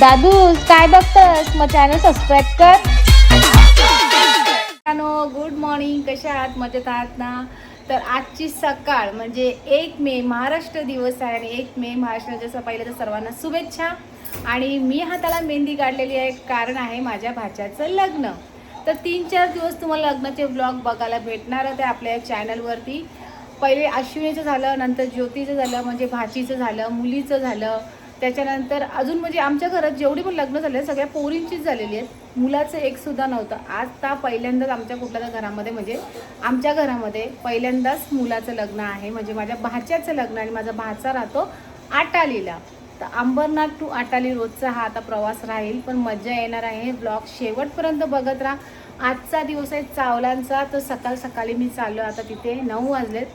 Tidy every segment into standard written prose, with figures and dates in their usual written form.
दादू काय बघतस? मग channel subscribe कर. गुड मॉर्निंग, कशा आहात? मजेत आहात ना? तर आजची सकाळ म्हणजे 1 मे महाराष्ट्र दिवस आहे आणि 1 मे महाराष्ट्राच्या पहिल्या तर सर्वांना शुभेच्छा. आणि मी हाताला मेहंदी काढलेली आहे, कारण आहे माझ्या भाच्याचं लग्न. तर 3-4 दिवस तुम्हाला लग्नाचे व्लॉग बघायला भेटणार होते आपल्या चॅनलवरती. पहिले अश्विनीचं झालं, नंतर ज्योतीचं झालं, म्हणजे भाचीचं झालं, मुलीचं झालं, त्याच्यानंतर अजून म्हणजे आमच्या घरात जेवढी पण लग्न झाले सगळ्या पोरींचीच झालेली आहेत. मुलाचं एकसुद्धा नव्हतं. आता पहिल्यांदाच आमच्या कुठल्या घरामध्ये म्हणजे आमच्या घरामध्ये पहिल्यांदाच मुलाचं लग्न आहे, म्हणजे माझ्या भाच्याचं लग्न. आणि माझा भाचा राहतो आटालीला. तर अंबरनाथ टू आटाली रोजचा हा आता प्रवास राहील, पण मजा येणार आहे. ब्लॉग शेवटपर्यंत बघत राहा. आजचा दिवस आहे चावलांचा. तर सकाळी मी चाललो आता तिथे. 9 वाजलेत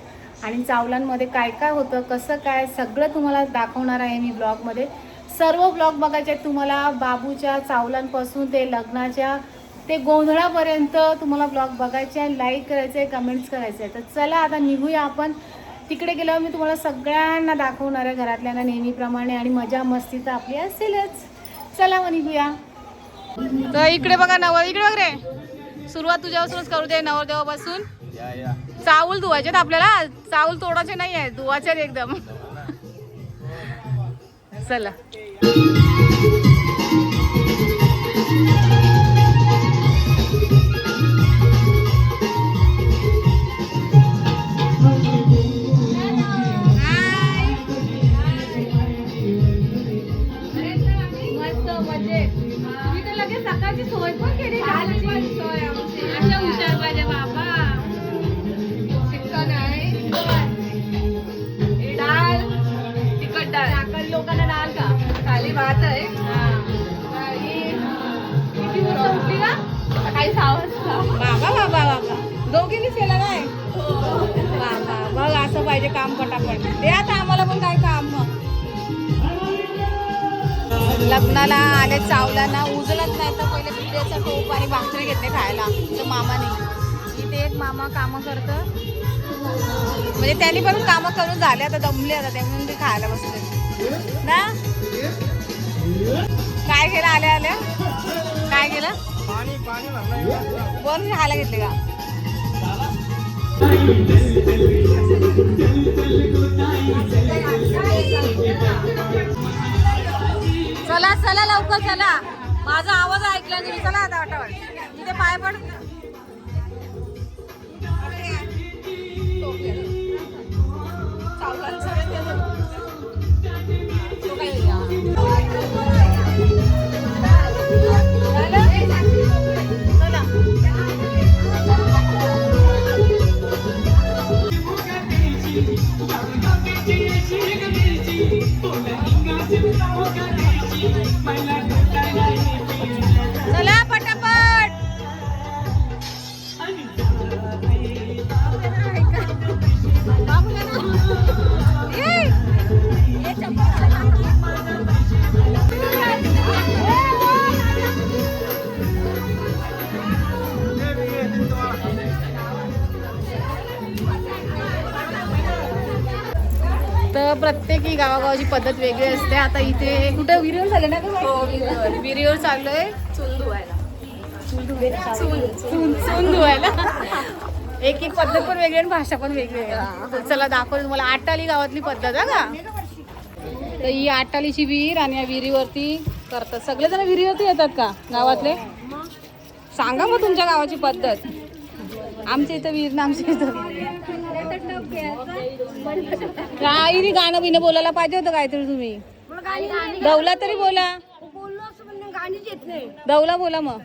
आणि चावलांमध्ये काय काय होतं, कसं काय, सगळं तुम्हाला दाखवणार आहे मी ब्लॉगमध्ये. सर्व ब्लॉग बघायचे आहेत तुम्हाला, बाबूच्या चावलांपासून ते लग्नाच्या ते गोंधळापर्यंत तुम्हाला ब्लॉग बघायचे आहे. लाईक करायचं आहे, कमेंट्स करायचे आहे. तर चला आता निघूया आपण. तिकडे गेल्यावर मी तुम्हाला सगळ्यांना दाखवणार आहे, घरातल्यांना नेहमीप्रमाणे. आणि मजा मस्ती तर आपली असेलच. चला मग निघूया. तर इकडे बघा नवर, इकडे बघ रे. सुरुवात तुझ्यापासूनच करू दे, नवरदेवापासून. चावल धुवायचे आपल्याला, चावल तोडायचे नाही आहे, धुवायचे एकदम. चला मस्त मजेत. तुम्ही तर लगेच सकाळची सोय पण केली. हुशार पाहिजे बाबा. चिकन आहे, डाळ, तिखट डाळ. साखर लोकांना डाळ का? खाली भात आहे. किती वाजता उठली का? सकाळी 6 वाजता. बाबा बाबा बाबा, दोघींनीच केलं काय? बाबा बघ, असं पाहिजे काम पटापट. ते आता आम्हाला पण काय काम. मग लग्नाला आले चावलांना उजलत नाही तर पहिले पिठ्याचा टोप आणि भाकरी घेतले खायला तर मामाने. इथे एक मामा कामं करतं, म्हणजे त्यांनी पण कामं करून झाले, आता दमले आता ते, म्हणून ते खायला बसले ना. काय केलं आल्या आल्या? काय केलं? बरं खायला घेतले का? चला चला लवकर चला. माझा आवाज ऐकला तुम्ही. चला आता वाटावट तिथे पाय पड. चला पटापट. तर प्रत्येकी गावागावाची पद्धत वेगळी असते. आता इथे कुठे विरीवर झाले ना? विरीवर चाललोय चूल धुवायला. चूल धुवायला. एक एक पद्धत पण वेगळी आणि भाषा पण वेगळी आहे. चला दाखवते तुम्हाला आटाली गावातली पद्धत आहे का. तर ही आटालीची विहीर आणि या विहिरीवरती करतात. सगळेजण विहिरीवरती येतात का गावातले? सांगा मग तुमच्या गावाची पद्धत. आमच्या इथं विहीर ना, आमच्या इथं काही गाणं बिणं बोलायला पाहिजे होतं काहीतरी. तुम्ही दौला तरी बोला. दौला बोला मग.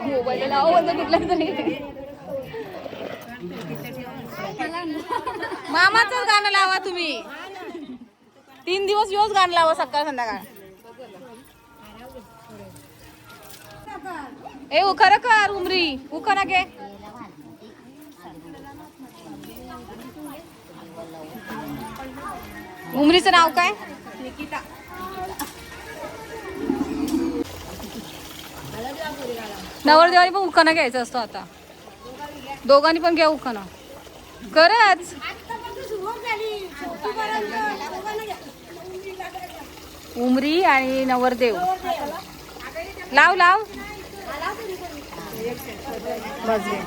मोबाईल लावा होतं कुठल्या तरी. मामाचंच गाणं लावा तुम्ही. 3 दिवस योच गाणं लावा, सकाळ संध्याकाळ. ए उखारा कर उमरी, उखारा घे. उमरीचं नाव काय? निकिता. नवरदेवानी पण उखाणा घ्यायचा असतो. आता दोघांनी पण घ्या उखाणा. खरंच उमरी आणि नवरदेव. लाव लाव बस घे.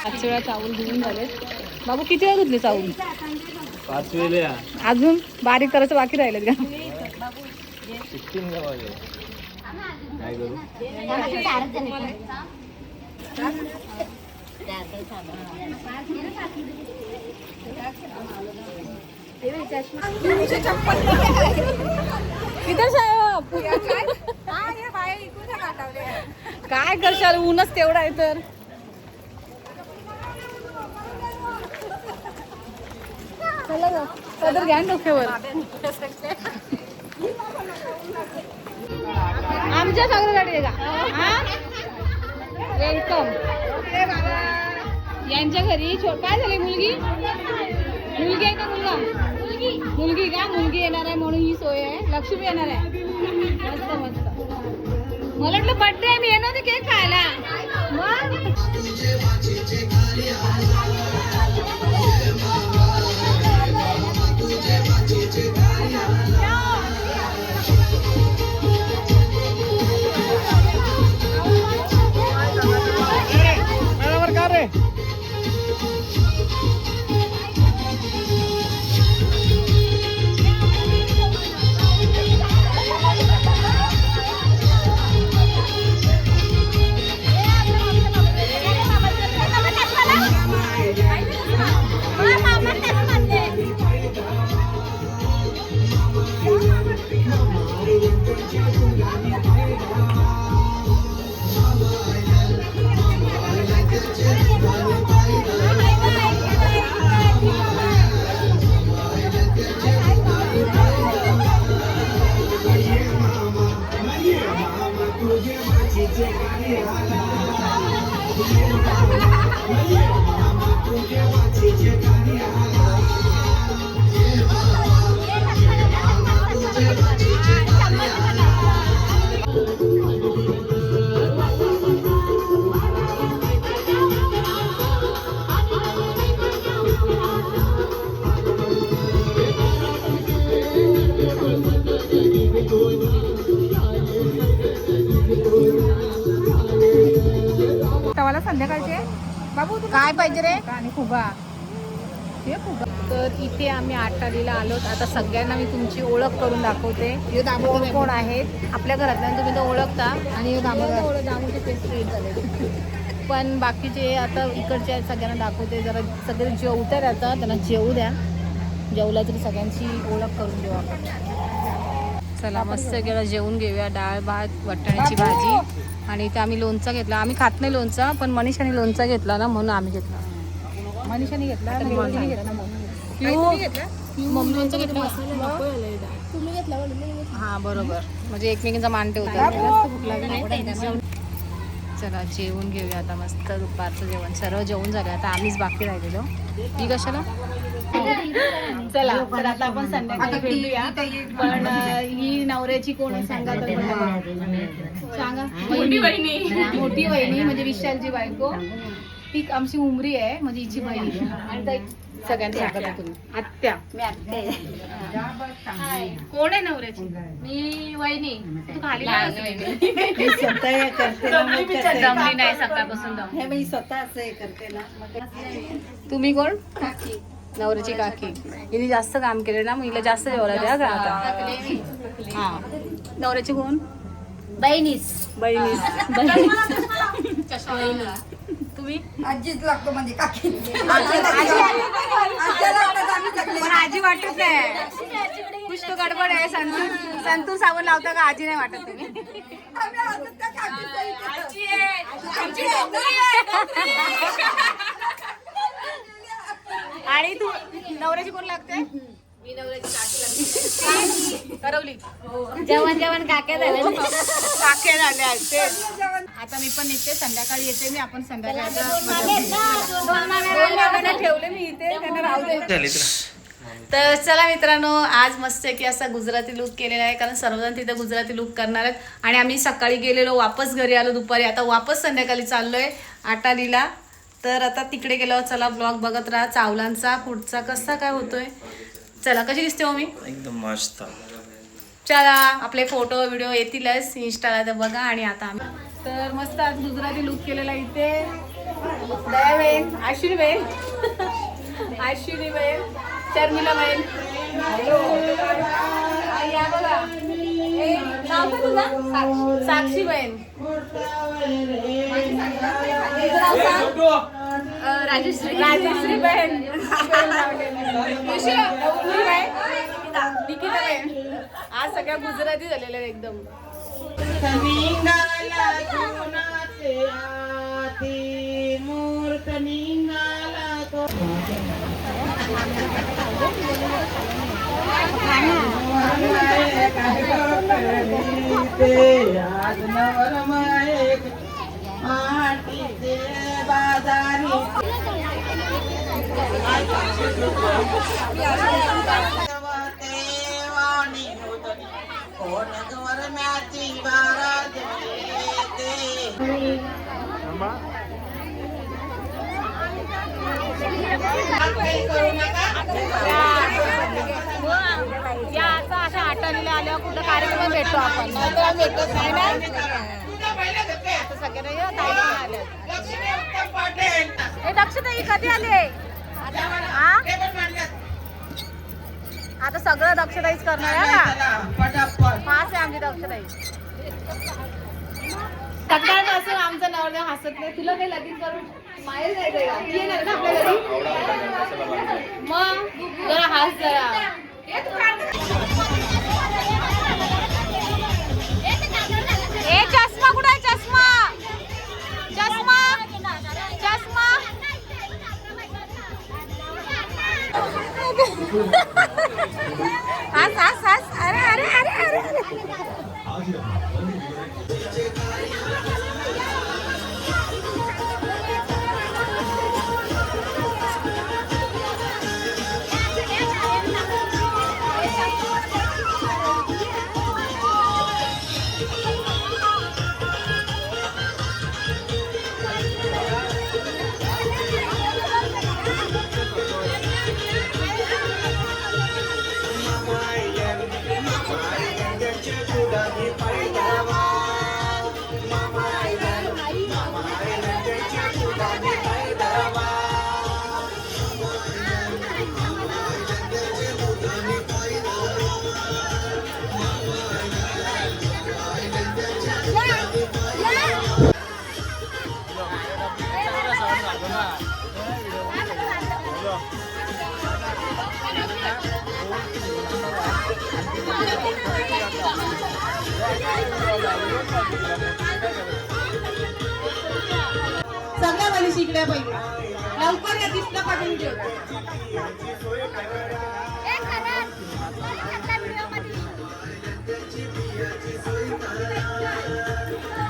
पाच वेळा चावल घेऊन झाले. बाबू किती वेळा धुतले चावल? 5 वेळा. अजून बारीक करायचं बाकी राहिलेत का? 16 गावाले. काय करू? किती साहेब काय करशाल, ऊनच तेवढा आहे तर. चला जाऊ. सदर घ्या ना डोक्यावर. आमच्या सगळं गाडी आहे का? वेलकम. यांच्या घरी काय झाले? मुलगी आहे का मुलगा? मुलगी का? मुलगी येणार आहे म्हणून ही सोय आहे. लक्ष्मी येणार आहे. मस्त मस्त. मला वाटलं बर्थडे आहे, मी येणार होते केक खायला. संध्याकाळचे बाबू काय पाहिजे रे? आणि फुगा. तर इथे आम्ही आटालीला आलो. आता सगळ्यांना मी तुमची ओळख करून दाखवते. कोण कोण आहेत आपल्या घरातल्या, तुम्ही तर ओळखता. आणि दामोचे पेस्ट रेट झाले. पण बाकीचे आता इकडचे आहेत, सगळ्यांना दाखवते. जरा सगळे जेवतात आता, त्यांना जेवू द्या. जेवला तरी सगळ्यांची ओळख करून देऊ आपण. चला मस्त गेला जेवून घेऊया. डाळ भात वाटाण्याची भाजी आणि इथे आम्ही लोणचा घेतला. आम्ही खात नाही लोणचा, पण मनीषाने लोणचा घेतला ना म्हणून आम्ही घेतला. मनीषाने घेतला लोणचा घेतला. हा बरोबर, म्हणजे एकमेकींचा मान ठेवता. चला जेवून घेऊया आता मस्त दुपारचं जेवण. सर्व जेवण झालं, आता आम्हीच बाकी राहिलेलो. ही कशाला? चला तर आता आपण संध्याकाळी भेटूया. पण ही नवऱ्याची कोण आहे सांगा तर. सांगा. मोठी वहिनी म्हणजे विशालची बायको. ती आमची उमरी आहे, म्हणजे हिची बहीण. आणि सगळ्यांना सांगत तुम्ही आत्या. कोण आहे नवऱ्याची? मी वहिनी. तू खाली जमली नाही सकाळपासून. स्वतः असं करते ना. तुम्ही कोण? नवऱ्याची काकी. हिने जास्त काम केले ना, मग हिला जास्त जेवायला द्या का आता. हा नवऱ्याची कोण? बहिणीस. तुम्ही? आजीच लागतो म्हणजे काकी. पण आजी वाटत नाही. कुछ तो गडबड आहे. संतूर साबण लावता का? आजी नाही वाटत तुम्ही. आणि तू नवऱ्याची कोण लागते? मी नवऱ्याची काकी लागते. करवली. जेवण काक्या झाल्या. काक्या झाल्या तेच. आता मी पण निघते, संध्याकाळी येते मी. आपण संध्याकाळी ठेवले मी इथे, त्यांना राहू दे. तर चला मित्रांनो, आज मस्त की असा गुजराती लुक केलेला आहे, कारण सर्वजण तिथे गुजराती लुक करणार आहेत. आणि आम्ही सकाळी गेलेलो, वापस घरी आलो दुपारी, आता वापस संध्याकाळी चाललोय आटालीला. तर आता तिकडे गेलो. चला ब्लॉग बघत राहा चावलांचा पुढचा कसा काय होतोय. चला, कशी दिसते हो मी? एकदम मस्त. चला, आपले फोटो व्हिडिओ येतीलच इंस्टाला, तर बघा. आणि आता आम्ही तर मस्त आज गुजराती लुक केलेला इथे. दयाबेन, अश्विनीबेन, अश्विनीबेन, शर्मिलाबेन, या बघा. नाव काय तुझं? साक्षीबेन, राजश्री, राजश्रीबेन, निकिताबेन. आज सगळ्या गुजराती झालेल्या आहेत एकदम. या अशा आटालीला आल्यावर कुठं कार्यक्रम भेटतो आपण, नाहीतर भेटत नाही ना. आता सगळ्यांना ताई आल्या. हे दक्षताई कधी आले? आता सगळं दक्षताईच करणार आहे ना. पाच आहे आमची दक्षताई. सकाळपासून आमचा नवरा हसत नाही. तुला काही लगीन करून माहेर जायचंय का? येणार ना आपल्या घरी? मग जरा हास जरा. ए चष्मा कुठे आहे? चष्मा, चष्मा, चष्मा. हास हास हास. अरे अरे अरे अरे. सगळ्या वाली शिकल्या पाहिजे. लवकर या दिसला पाठवून ठेव.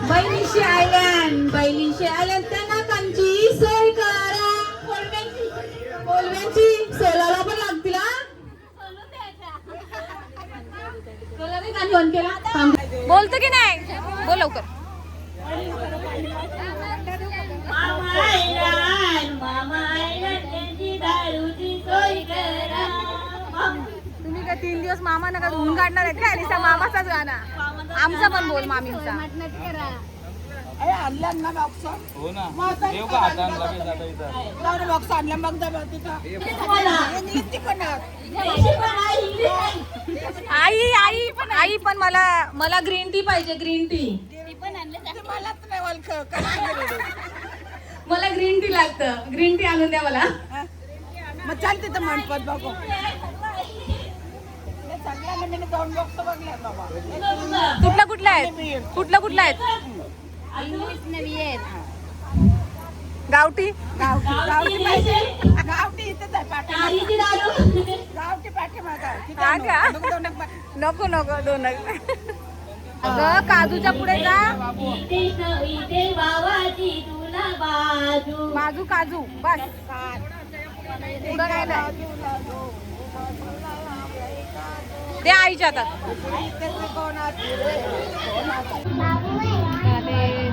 बहिणीशी आयलँड, बहिणीशी आयलँड, त्यांना कंची सोय करा. कोलव्यांची सोलाला पण लागतील हा. सोला नाही का फोन केला? बोलतो की नाही? बोल लवकर. तुम्ही काय 3 दिवस मामा नका धुवून काढणार आहेत का? आणि मामाचाच गाणं आमचा पण बोल मामींचा. हो ना. देव का हातानं लगेच आता इथं. बॉक्स आणला मग आई आई आई पण मला ग्रीन टी पाहिजे. ग्रीन टी मला ग्रीन टी लागतं. ग्रीन टी आणून द्या मला. मग चाल तिथं म्हणपत बघू. कुठला कुठला आहेत? कुठला आहेत? गावठी गावठी पाहिजे. गावठी इथं गावठी पाठीमागं. नको नको दोन. अगं काजूच्या पुढे जा. बाजू काजू बस. पुढं काय नाही ते आईच्या हातात ते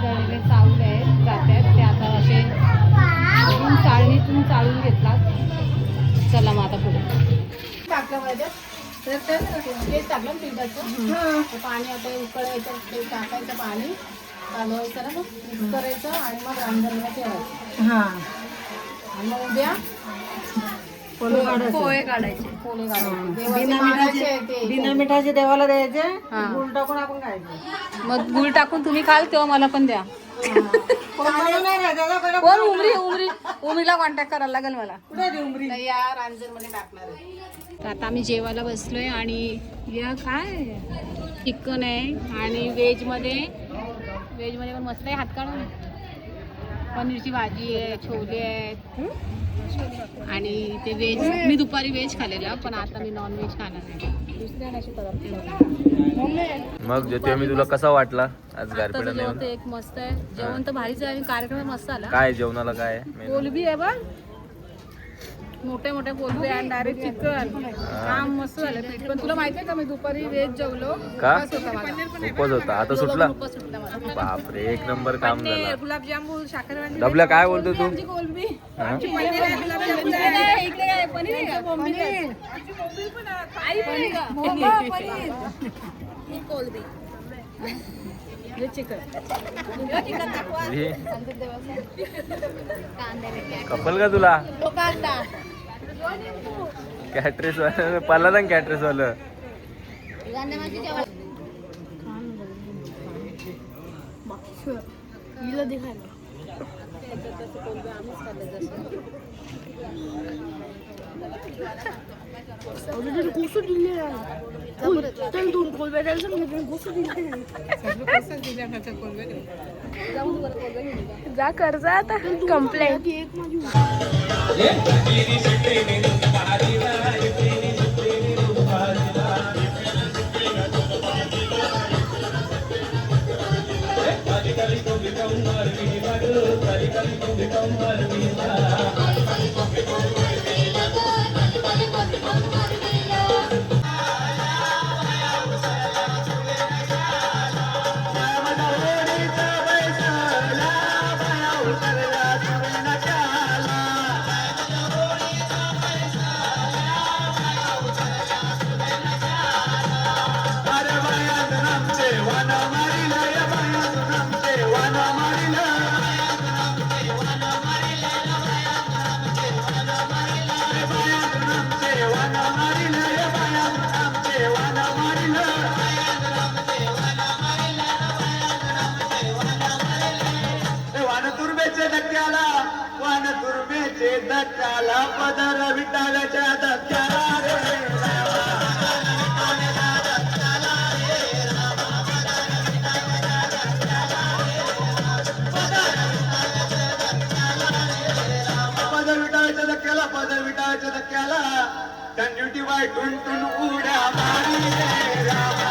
दळलेले चावल आहेत जातात ते आता असे अजून चाळणीतून चाळून घेतलात. चला मग आता पुढे टाकलं पाहिजे तर तेच टाकलं ना पिठाचं पाणी आता उकळायचं ते टाकायचं पाणी कालवायचं ना मग मिक्स करायचं आणि मग रांजणला ठेवायचं. हा आणि मग उद्या पोहे काढायचे. पोहे काढायचे देवाचे मागायचे ते. बिना मिठाचे देवाला द्यायचे, हा. गुळ टाकून आपण खायचं. मग गुळ टाकून तुम्ही खाल तेव्हा मला पण द्या. कोणाला नाही राहायचं, पहिला कोण उमरीला कॉन्टॅक्ट करायला लागेल मला. कुठे आहे ती उमरी? नाही, या रांजणमध्ये टाकणार आहे. तर आता आम्ही जेवायला बसलोय आणि या काय चिकन आहे आणि व्हेजमध्ये पण मस्त आहे. हात काढून पनीरची भाजी आहे, छोले आहेत आणि ते व्हेज. मी दुपारी व्हेज खाल्लेलं पण आता मी नॉन व्हेज खाणार आहे. दुसऱ्या असे पदार्थ. मग ज्योती मी तुला कसा वाटला आज आता गारपेडा जेवण नेऊन? तर एक मस्त आहे. जेवण तर भारीच आहे आणि कार्यक्रम मस्त आला. काय जेवणाला काय आहे मेनू? कोलबी आहे बघ, मोठे मोठे कोलबी आणि डायरेक्ट चिकन. काम मस्त झालं पीठ. पण तुला माहिती आहे का मी दुपारी व्हेज जेवलो. का? उपास होता माझा. उपवास होता आता सुटला. उपास सुटला माझा. बापरे एक नंबर काम पनीर, झाला. गुलाबजामुन, साखरवाडी. डबल्या काय बोलतो तू? आमची कोलबी. हा? पनीर आहे, गुलाबजामुन आहे. इकडे काय पनीर आहे का? पनीर. आई पनीर का? पनीर. ही कोलबी. हे चिकन. हे कपल का तुला? तो कांदा. कॅटरेस वाला पल्ला ना कॅटरेस वालं. जा कर्ज आता कंप्लेंट. धक्क्याला पदर विटाळ्याच्या धक्क्याला रे पदर विटाळ्याच्या धक्क्याला, पदर विटाळ्याच्या धक्क्याला कंड्युटी बाय टुन उड्या मारी रे रामा.